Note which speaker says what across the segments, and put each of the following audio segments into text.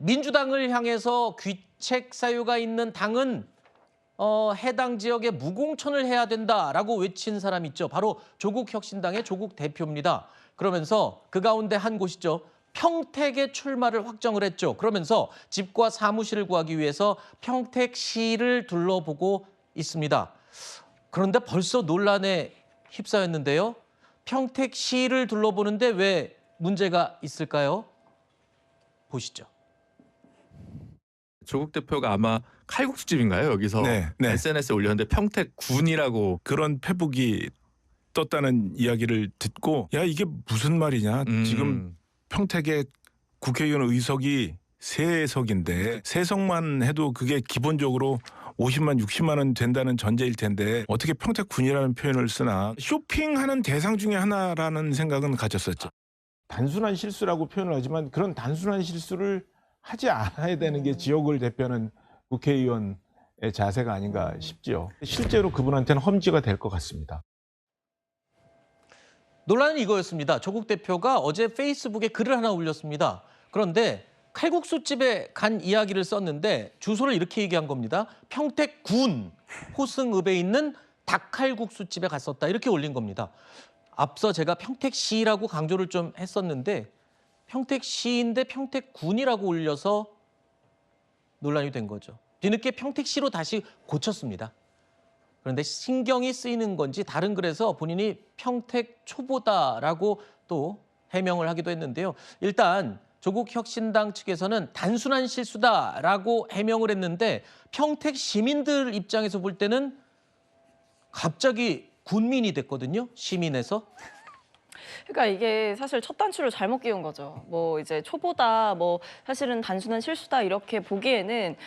Speaker 1: 민주당을 향해서 귀책 사유가 있는 당은 해당 지역에 무공천을 해야 된다라고 외친 사람 있죠. 바로 조국혁신당의 조국 대표입니다. 그러면서 그 가운데 한 곳이죠. 평택에 출마를 확정을 했죠. 그러면서 집과 사무실을 구하기 위해서 평택시를 둘러보고 있습니다. 그런데 벌써 논란에 휩싸였는데요. 평택시를 둘러보는데 왜 문제가 있을까요? 보시죠.
Speaker 2: 조국 대표가 아마 칼국수집인가요? 여기서
Speaker 3: 네.
Speaker 2: SNS에 올렸는데 평택군이라고
Speaker 3: 그런 페북이 떴다는 이야기를 듣고 야 이게 무슨 말이냐. 지금 평택에 국회의원 의석이 3석인데 3석만 해도 그게 기본적으로 50만 60만 원 된다는 전제일 텐데 어떻게 평택군이라는 표현을 쓰나. 쇼핑하는 대상 중에 하나라는 생각은 가졌었죠. 단순한 실수라고 표현을 하지만 그런 단순한 실수를 하지 않아야 되는 게 지역을 대표하는 국회의원의 자세가 아닌가 싶죠. 실제로 그분한테는 험지가 될 것 같습니다.
Speaker 1: 논란은 이거였습니다. 조국 대표가 어제 페이스북에 글을 하나 올렸습니다. 그런데 칼국수집에 간 이야기를 썼는데 주소를 이렇게 얘기한 겁니다. 평택군 호승읍에 있는 닭칼국수집에 갔었다. 이렇게 올린 겁니다. 앞서 제가 평택시라고 강조를 좀 했었는데 평택시인데 평택군이라고 올려서 논란이 된 거죠. 뒤늦게 평택시로 다시 고쳤습니다. 그런데 신경이 쓰이는 건지 다른 글에서 본인이 평택초보다라고 또 해명을 하기도 했는데요. 일단 조국혁신당 측에서는 단순한 실수다라고 해명을 했는데 평택 시민들 입장에서 볼 때는 갑자기 군민이 됐거든요. 시민에서.
Speaker 4: 그러니까 이게 사실 첫 단추를 잘못 끼운 거죠. 뭐 이제 초보다 뭐 사실은 단순한 실수다 이렇게 보기에는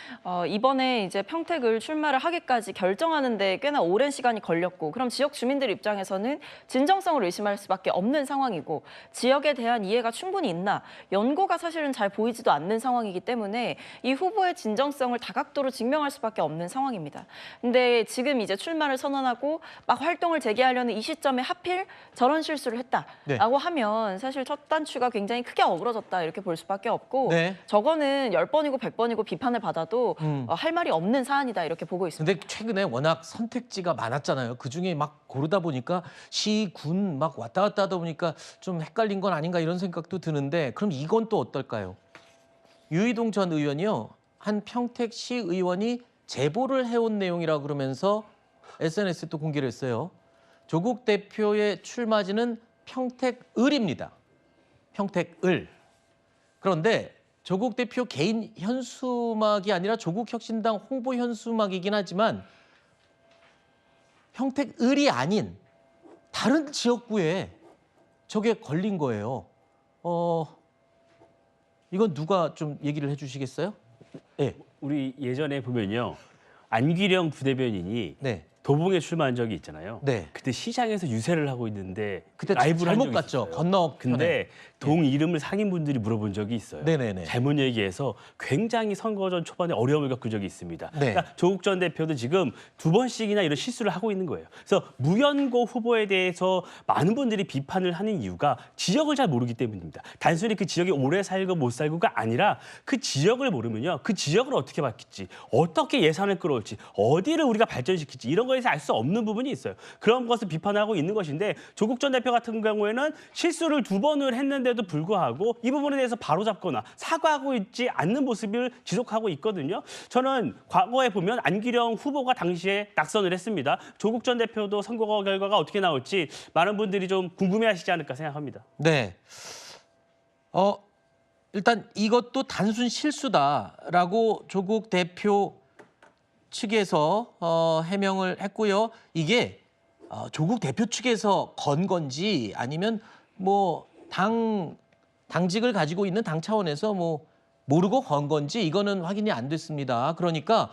Speaker 4: 이번에 이제 평택을 출마를 하기까지 결정하는데 꽤나 오랜 시간이 걸렸고 그럼 지역 주민들 입장에서는 진정성을 의심할 수밖에 없는 상황이고 지역에 대한 이해가 충분히 있나 연고가 사실은 잘 보이지도 않는 상황이기 때문에 이 후보의 진정성을 다각도로 증명할 수밖에 없는 상황입니다. 근데 지금 이제 출마를 선언하고 막 활동을 재개하려는 이 시점에 하필 저런 실수를 했다.
Speaker 1: 네.
Speaker 4: 라고 하면 사실 첫 단추가 굉장히 크게 어그러졌다 이렇게 볼 수밖에 없고
Speaker 1: 네.
Speaker 4: 저거는 10번이고 100번이고 비판을 받아도 할 말이 없는 사안이다 이렇게 보고 있습니다.
Speaker 1: 근데 최근에 워낙 선택지가 많았잖아요. 그중에 막 고르다 보니까 시, 군 막 왔다 갔다 하다 보니까 좀 헷갈린 건 아닌가 이런 생각도 드는데 그럼 이건 또 어떨까요? 유이동 전 의원이요. 한 평택시 의원이 제보를 해온 내용이라 그러면서 SNS에 또 공개를 했어요. 조국 대표의 출마지는 평택을입니다. 평택을. 그런데 조국 대표 개인 현수막이 아니라 조국혁신당 홍보 현수막이긴 하지만 평택을이 아닌 다른 지역구에 저게 걸린 거예요. 이건 누가 좀 얘기를 해주시겠어요? 네.
Speaker 5: 우리 예전에 보면요. 안기령 부대변인이
Speaker 1: 네.
Speaker 5: 도봉에 출마한 적이 있잖아요.
Speaker 1: 네.
Speaker 5: 그때 시장에서 유세를 하고 있는데
Speaker 1: 그때
Speaker 5: 라이브를 한
Speaker 1: 잘못
Speaker 5: 적이
Speaker 1: 갔죠.
Speaker 5: 있었어요.
Speaker 1: 건너.
Speaker 5: 근데 동 이름을 상인분들이 물어본 적이 있어요.
Speaker 1: 네네네.
Speaker 5: 잘못 얘기해서 굉장히 선거전 초반에 어려움을 겪은 적이 있습니다.
Speaker 1: 네.
Speaker 5: 그러니까 조국 전 대표도 지금 2번씩이나 이런 실수를 하고 있는 거예요. 그래서 무연고 후보에 대해서 많은 분들이 비판을 하는 이유가 지역을 잘 모르기 때문입니다. 단순히 그 지역에 오래 살고 못 살고가 아니라 그 지역을 모르면요. 그 지역을 어떻게 바뀔지, 어떻게 예산을 끌어올지, 어디를 우리가 발전시킬지 이런 거에서 알 수 없는 부분이 있어요. 그런 것을 비판하고 있는 것인데 조국 전 대표 같은 경우에는 실수를 2번을 했는데도 불구하고 이 부분에 대해서 바로잡거나 사과하고 있지 않는 모습을 지속하고 있거든요. 저는 과거에 보면 안기령 후보가 당시에 낙선을 했습니다. 조국 전 대표도 선거 결과가 어떻게 나올지 많은 분들이 좀 궁금해하시지 않을까 생각합니다.
Speaker 1: 네. 일단 이것도 단순 실수다라고 조국 대표 측에서 해명을 했고요. 이게 조국 대표 측에서 건 건지 아니면 뭐 당직을 가지고 있는 당 차원에서 뭐 모르고 건 건지 이거는 확인이 안 됐습니다. 그러니까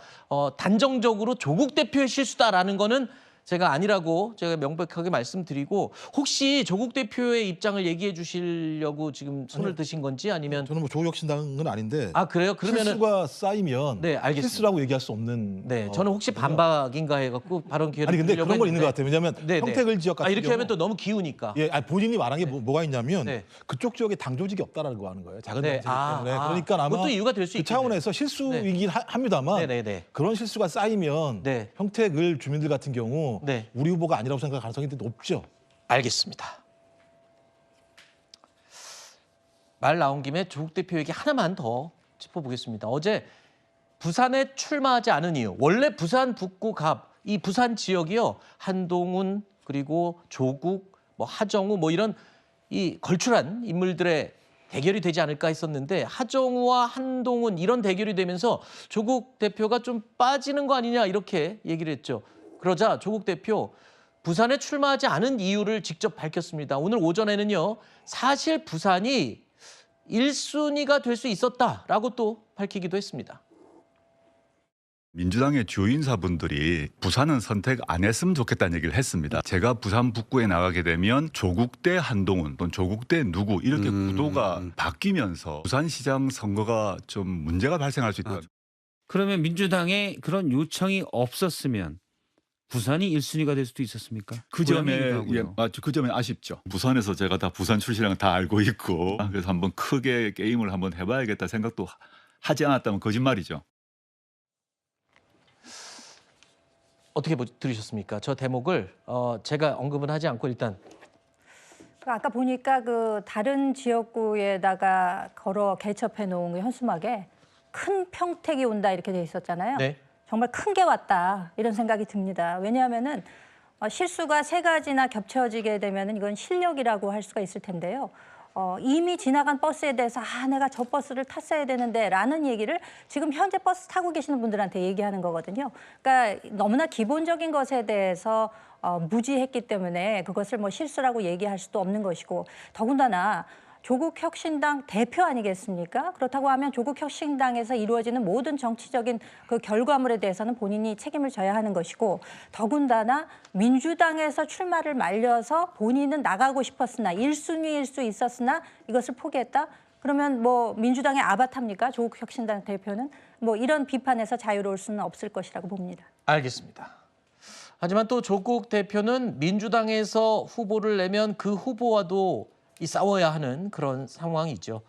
Speaker 1: 단정적으로 조국 대표의 실수다라는 거는 제가 아니라고 제가 명백하게 말씀드리고 혹시 조국 대표의 입장을 얘기해 주시려고 지금 손을
Speaker 6: 아니요.
Speaker 1: 드신 건지 아니면
Speaker 6: 저는 뭐 조국혁신당은 아닌데
Speaker 1: 아 그래요? 그러면은
Speaker 6: 실수가 쌓이면
Speaker 1: 네, 알겠습니다.
Speaker 6: 실수라고 얘기할 수 없는.
Speaker 1: 네, 저는 혹시 반박인가 해갖고 발언 기회를
Speaker 6: 아니 근데
Speaker 1: 드리려고
Speaker 6: 그런 건 있는 것
Speaker 1: 했는데.
Speaker 6: 같아요. 왜냐하면
Speaker 1: 네, 네.
Speaker 6: 평택을 지역 같은
Speaker 1: 이렇게
Speaker 6: 경우
Speaker 1: 하면 또 너무 기우니까.
Speaker 6: 예, 아니 본인이 말한 게 뭐가 있냐면
Speaker 1: 네.
Speaker 6: 그쪽 지역에 당 조직이 없다라고 하는 거예요. 작은
Speaker 1: 네,
Speaker 6: 당이기 때문에. 그러니까 아마
Speaker 1: 그것도 이유가 될 수
Speaker 6: 그
Speaker 1: 있겠네요.
Speaker 6: 차원에서 실수이긴 합니다만
Speaker 1: 네네네.
Speaker 6: 그런 실수가 쌓이면
Speaker 1: 네.
Speaker 6: 평택을 주민들 같은 경우
Speaker 1: 네.
Speaker 6: 우리 후보가 아니라고 생각할 가능성이 높죠.
Speaker 1: 알겠습니다. 말 나온 김에 조국 대표 얘기 하나만 더 짚어보겠습니다. 어제 부산에 출마하지 않은 이유. 원래 부산 북구 갑, 이 부산 지역이요. 한동훈 그리고 조국, 뭐 하정우 뭐 이런 이 걸출한 인물들의 대결이 되지 않을까 했었는데 하정우와 한동훈 이런 대결이 되면서 조국 대표가 좀 빠지는 거 아니냐 이렇게 얘기를 했죠. 그러자 조국 대표 부산에 출마하지 않은 이유를 직접 밝혔습니다. 오늘 오전에는요. 사실 부산이 1순위가 될 수 있었다라고 또 밝히기도 했습니다.
Speaker 7: 민주당의 주요 인사분들이 부산은 선택 안 했으면 좋겠다는 얘기를 했습니다. 제가 부산 북구에 나가게 되면 조국 대 한동훈 또는 조국 대 누구 이렇게 구도가 바뀌면서 부산시장 선거가 좀 문제가 발생할 수 있다.
Speaker 8: 그러면 민주당에 그런 요청이 없었으면 부산이 1순위가 될 수도 있었습니까?
Speaker 7: 그 점에
Speaker 8: 고향이기도 하고요.
Speaker 7: 맞죠. 그 점에 아쉽죠. 부산에서 제가 다 부산 출신이랑 다 알고 있고 그래서 한번 크게 게임을 한번 해봐야겠다 생각도 하지 않았다면 거짓말이죠.
Speaker 1: 어떻게 들으셨습니까? 저 대목을 제가 언급은 하지 않고 일단
Speaker 9: 아까 보니까 그 다른 지역구에다가 걸어 개첩해 놓은 그 현수막에 큰 평택이 온다 이렇게 돼 있었잖아요.
Speaker 1: 네.
Speaker 9: 정말 큰 게 왔다 이런 생각이 듭니다. 왜냐하면은 실수가 세 가지나 겹쳐지게 되면은 이건 실력이라고 할 수가 있을 텐데요. 이미 지나간 버스에 대해서 내가 저 버스를 탔어야 되는데라는 얘기를 지금 현재 버스 타고 계시는 분들한테 얘기하는 거거든요. 그러니까 너무나 기본적인 것에 대해서 무지했기 때문에 그것을 뭐 실수라고 얘기할 수도 없는 것이고 더군다나 조국 혁신당 대표 아니겠습니까? 그렇다고 하면 조국 혁신당에서 이루어지는 모든 정치적인 그 결과물에 대해서는 본인이 책임을 져야 하는 것이고 더군다나 민주당에서 출마를 말려서 본인은 나가고 싶었으나 1순위일 수 있었으나 이것을 포기했다? 그러면 뭐 민주당의 아바타입니까? 조국 혁신당 대표는 뭐 이런 비판에서 자유로울 수는 없을 것이라고 봅니다.
Speaker 1: 알겠습니다. 하지만 또 조국 대표는 민주당에서 후보를 내면 그 후보와도 싸워야 하는 그런 상황이죠.